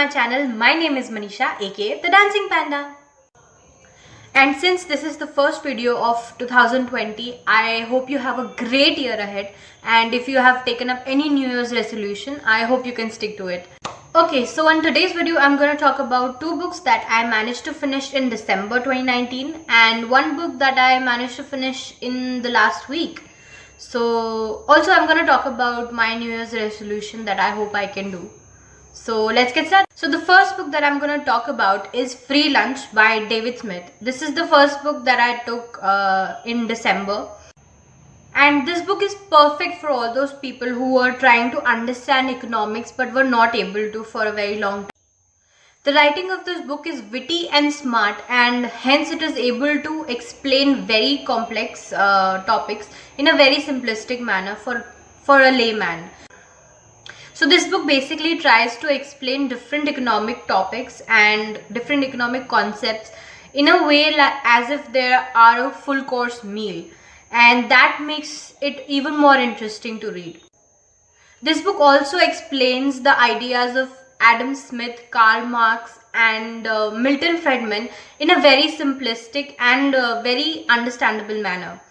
my channel. My name is Manisha, aka The Dancing Panda. And since this is the first video of 2020, I hope you have a great year ahead. And if you have taken up any New Year's resolution, I hope you can stick to it. Okay, so in today's video, I'm going to talk about two books that I managed to finish in December 2019 and one book that I managed to finish in the last week. So also I'm going to talk about my New Year's resolution that I hope I can do. So let's get started. So the first book that I'm going to talk about is Free Lunch by David Smith. This is the first book that I took in December. And this book is perfect for all those people who were trying to understand economics but were not able to for a very long time. The writing of this book is witty and smart, and hence it is able to explain very complex topics in a very simplistic manner for a layman. So this book basically tries to explain different economic topics and different economic concepts in a way as if there are a full course meal, and that makes it even more interesting to read. This book also explains the ideas of Adam Smith, Karl Marx and Milton Friedman in a very simplistic and very understandable manner.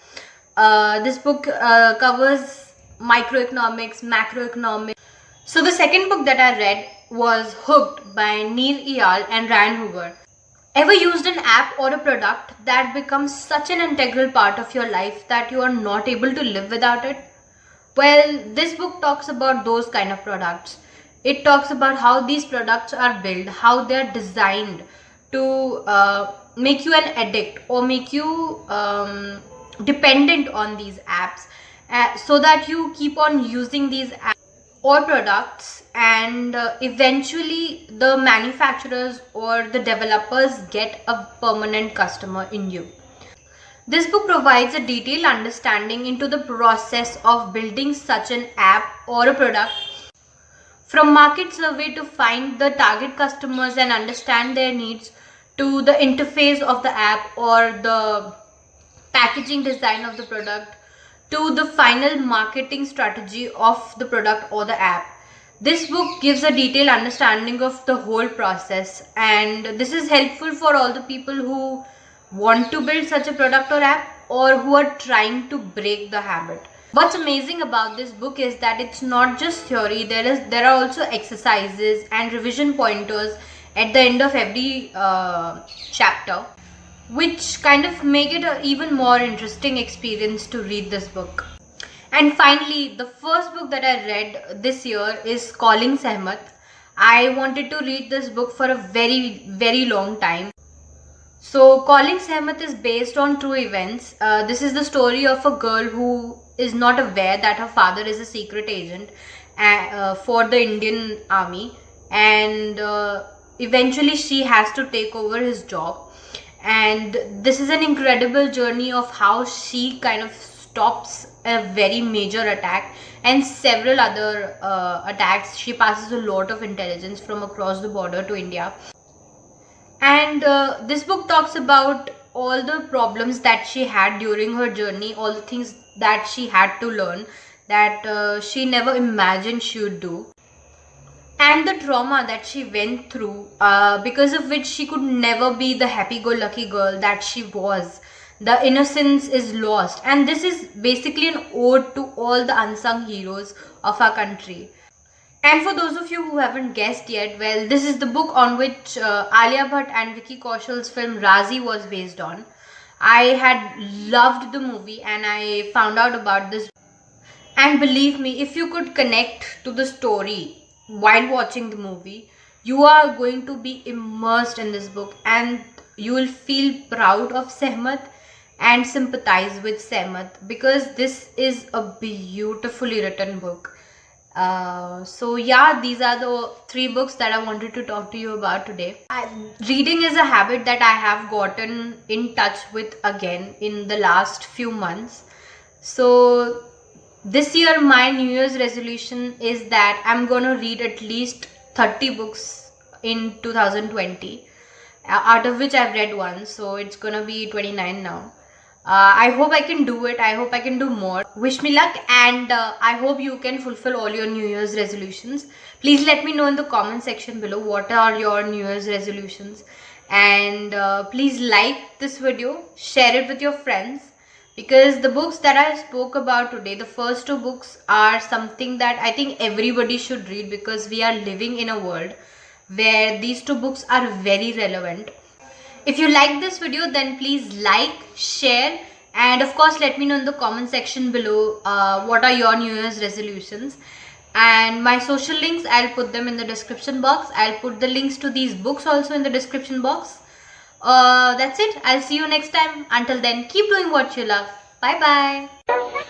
This book covers microeconomics, macroeconomics. So the second book that I read was Hooked by Neil Eyal and Ryan Hoover. Ever used an app or a product that becomes such an integral part of your life that you are not able to live without it? Well, this book talks about those kind of products. It talks about how these products are built, how they are designed to make you an addict or make you dependent on these apps, so that you keep on using these apps or products, and eventually the manufacturers or the developers get a permanent customer in you. This book provides a detailed understanding into the process of building such an app or a product, from market survey to find the target customers and understand their needs, to the interface of the app or the packaging design of the product, to the final marketing strategy of the product or the app. This book gives a detailed understanding of the whole process, and this is helpful for all the people who want to build such a product or app or who are trying to break the habit. What's amazing about this book is that it's not just theory. There are also exercises and revision pointers at the end of every chapter, which kind of make it an even more interesting experience to read this book. And finally, the first book that I read this year is Calling Sehmat. I wanted to read this book for a very long time. So Calling Sehmat is based on true events. This is the story of a girl who is not aware that her father is a secret agent for the Indian army, and eventually she has to take over his job. And this is an incredible journey of how she kind of stops a very major attack and several other attacks. She passes a lot of intelligence from across the border to India. And this book talks about all the problems that she had during her journey, all the things that she had to learn that she never imagined she would do, and the trauma that she went through, because of which she could never be the happy-go-lucky girl that she was. The innocence is lost, and this is basically an ode to all the unsung heroes of our country. And for those of you who haven't guessed yet, well, this is the book on which Alia Bhatt and Vicky Kaushal's film Razi was based on. I had loved the movie and I found out about this. And believe me, if you could connect to the story while watching the movie, you are going to be immersed in this book, and you will feel proud of Sehmat and sympathize with Sehmat, because this is a beautifully written book. So yeah, these are the three books that I wanted to talk to you about today. Reading is a habit that I have gotten in touch with again in the last few months. So this year my New Year's resolution is that I'm gonna read at least 30 books in 2020, out of which I've read one, so it's gonna be 29 now. I hope I can do it. I hope I can do more. Wish me luck, and I hope you can fulfill all your New Year's resolutions. Please let me know in the comment section below what are your New Year's resolutions. And please like this video, share it with your friends, because the books that I spoke about today, the first two books, are something that I think everybody should read, because we are living in a world where these two books are very relevant. If you like this video, then please like, share, and of course let me know in the comment section below what are your New Year's resolutions. And my social links, I'll put them in the description box. I'll put the links to these books also in the description box. That's it. I'll see you next time. Until then, keep doing what you love. Bye bye.